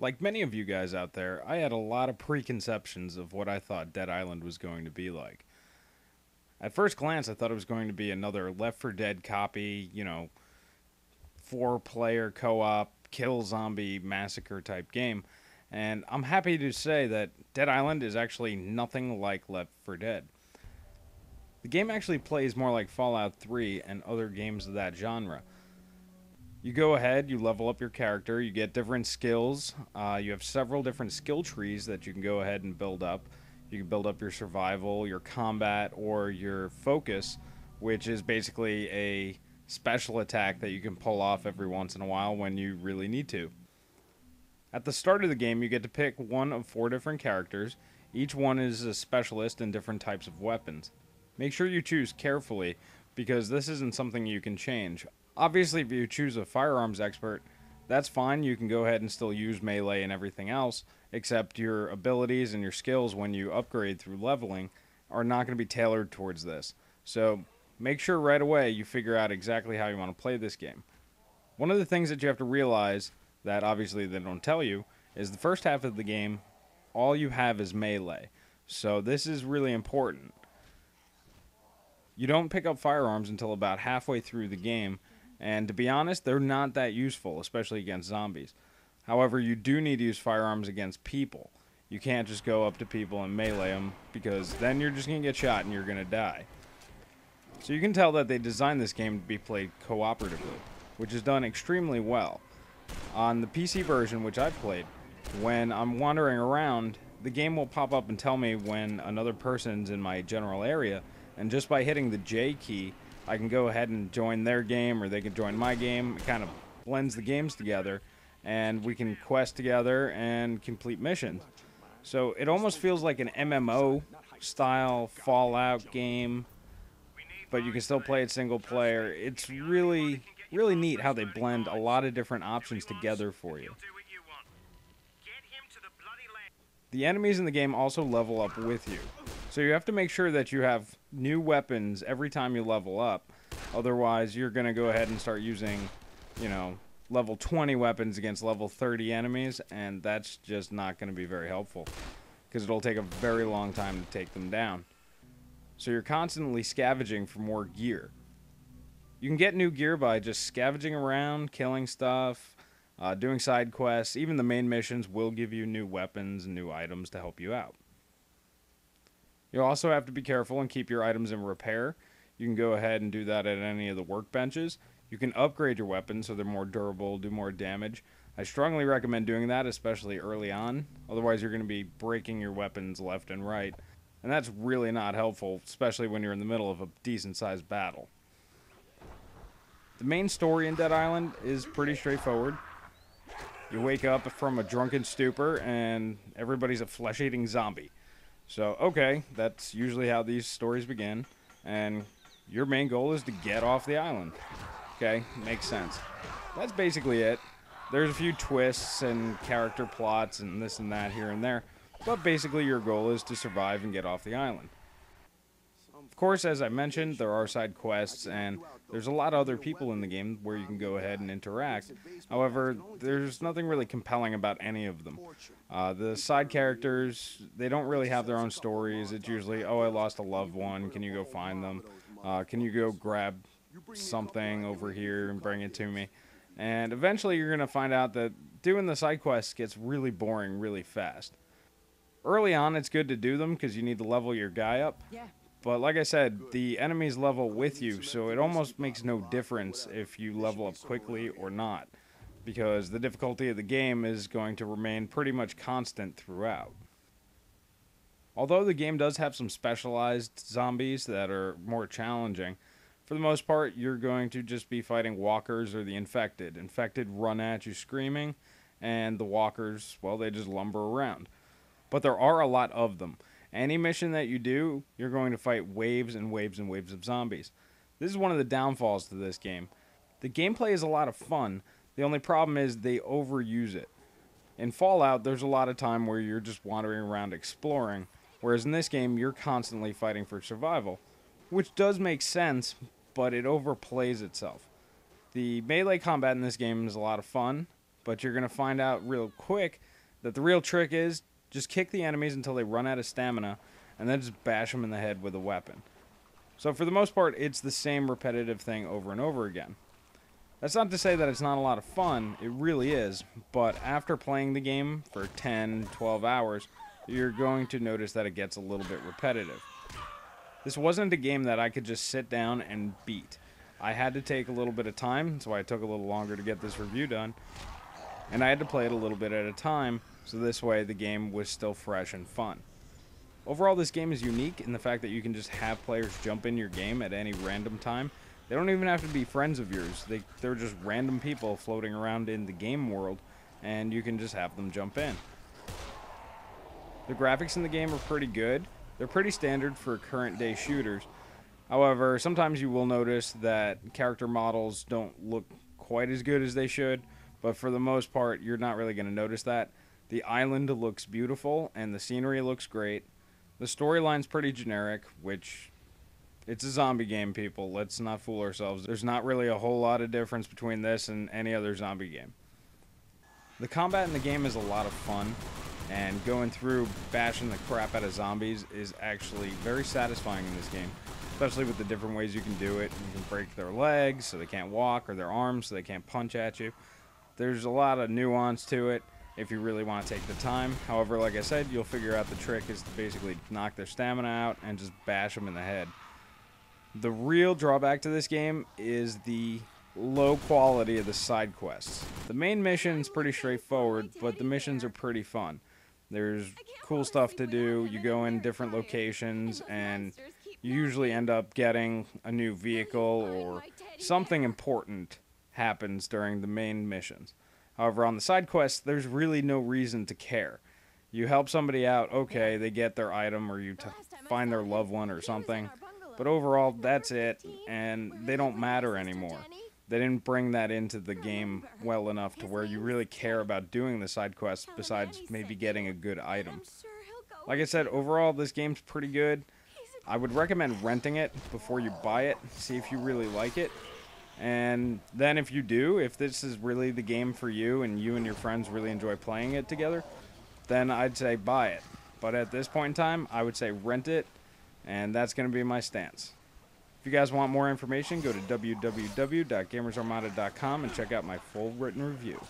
Like many of you guys out there, I had a lot of preconceptions of what I thought Dead Island was going to be like. At first glance, I thought it was going to be another Left 4 Dead copy, four-player co-op, kill zombie massacre type game. And I'm happy to say that Dead Island is actually nothing like Left 4 Dead. The game actually plays more like Fallout 3 and other games of that genre. You go ahead, you level up your character, you get different skills. You have several different skill trees that you can go ahead and build up. You can build up your survival, your combat, or your focus, which is basically a special attack that you can pull off every once in a while when you really need to. At the start of the game, you get to pick one of four different characters. Each one is a specialist in different types of weapons. Make sure you choose carefully, because this isn't something you can change. Obviously, if you choose a firearms expert, that's fine. You can go ahead and still use melee and everything else, except your abilities and your skills when you upgrade through leveling are not going to be tailored towards this. So make sure right away you figure out exactly how you want to play this game. One of the things that you have to realize that obviously they don't tell you is the first half of the game, all you have is melee. So this is really important. You don't pick up firearms until about halfway through the game, and to be honest, they're not that useful, especially against zombies. However, you do need to use firearms against people. You can't just go up to people and melee them, because then you're just going to get shot and you're going to die. So you can tell that they designed this game to be played cooperatively, which is done extremely well. On the PC version, which I've played, when I'm wandering around, the game will pop up and tell me when another person's in my general area, and just by hitting the J key, I can go ahead and join their game, or they can join my game. It kind of blends the games together, and we can quest together and complete missions. So it almost feels like an MMO style Fallout game, but you can still play it single player. It's really neat how they blend a lot of different options together for you. The enemies in the game also level up with you. So you have to make sure that you have new weapons every time you level up. Otherwise, you're going to go ahead and start using, level 20 weapons against level 30 enemies, and that's just not going to be very helpful, because it'll take a very long time to take them down. So you're constantly scavenging for more gear. You can get new gear by just scavenging around, killing stuff, doing side quests. Even the main missions will give you new weapons and new items to help you out. You also have to be careful and keep your items in repair. You can go ahead and do that at any of the workbenches. You can upgrade your weapons so they're more durable, do more damage. I strongly recommend doing that, especially early on. Otherwise, you're going to be breaking your weapons left and right. And that's really not helpful, especially when you're in the middle of a decent-sized battle. The main story in Dead Island is pretty straightforward. You wake up from a drunken stupor, and everybody's a flesh-eating zombie. So, okay, that's usually how these stories begin, and your main goal is to get off the island. Okay, makes sense. That's basically it. There's a few twists and character plots and this and that here and there, but basically your goal is to survive and get off the island. Of course, as I mentioned, there are side quests, and there's a lot of other people in the game where you can go ahead and interact. However, there's nothing really compelling about any of them. The side characters, they don't really have their own stories. It's usually, oh, I lost a loved one, can you go find them? Can you go grab something over here and bring it to me? And eventually you're going to find out that doing the side quests gets really boring really fast. Early on, it's good to do them because you need to level your guy up. But like I said, the enemies level with you, so it almost makes no difference if you level up quickly or not, because the difficulty of the game is going to remain pretty much constant throughout. Although the game does have some specialized zombies that are more challenging, for the most part, you're going to just be fighting walkers or the infected. Infected run at you screaming, and the walkers, well, they just lumber around. But there are a lot of them. Any mission that you do, you're going to fight waves and waves and waves of zombies. This is one of the downfalls to this game. The gameplay is a lot of fun. The only problem is they overuse it. In Fallout, there's a lot of time where you're just wandering around exploring, whereas in this game, you're constantly fighting for survival, which does make sense, but it overplays itself. The melee combat in this game is a lot of fun, but you're going to find out real quick that the real trick is just kick the enemies until they run out of stamina, and then just bash them in the head with a weapon. So for the most part, it's the same repetitive thing over and over again. That's not to say that it's not a lot of fun, it really is, but after playing the game for 10, 12 hours, you're going to notice that it gets a little bit repetitive. This wasn't a game that I could just sit down and beat. I had to take a little bit of time, that's why it took a little longer to get this review done, and I had to play it a little bit at a time, so this way the game was still fresh and fun. Overall, this game is unique in the fact that you can just have players jump in your game at any random time. They don't even have to be friends of yours. They're just random people floating around in the game world, and you can just have them jump in. The graphics in the game are pretty good. They're pretty standard for current day shooters. However, sometimes you will notice that character models don't look quite as good as they should, but for the most part, you're not really going to notice that. The island looks beautiful, and the scenery looks great. The storyline's pretty generic, which, it's a zombie game, people. Let's not fool ourselves. There's not really a whole lot of difference between this and any other zombie game. The combat in the game is a lot of fun, and going through bashing the crap out of zombies is actually very satisfying in this game, especially with the different ways you can do it. You can break their legs so they can't walk, or their arms so they can't punch at you. There's a lot of nuance to it if you really want to take the time. However, like I said, you'll figure out the trick is to basically knock their stamina out and just bash them in the head. The real drawback to this game is the low quality of the side quests. The main mission's pretty straightforward, but the missions are pretty fun. There's cool stuff to do. You go in different locations, and you usually end up getting a new vehicle, or something important happens during the main missions. However, on the side quests, there's really no reason to care. You help somebody out, okay, they get their item, or you find their loved one or something. But overall, that's it, and they don't matter anymore. They didn't bring that into the game well enough to where you really care about doing the side quests besides maybe getting a good item. Like I said, overall, this game's pretty good. I would recommend renting it before you buy it, see if you really like it. And then if you do, if this is really the game for you and your friends really enjoy playing it together, then I'd say buy it. But at this point in time, I would say rent it, and that's going to be my stance. If you guys want more information, go to www.gamersarmada.com and check out my full written review.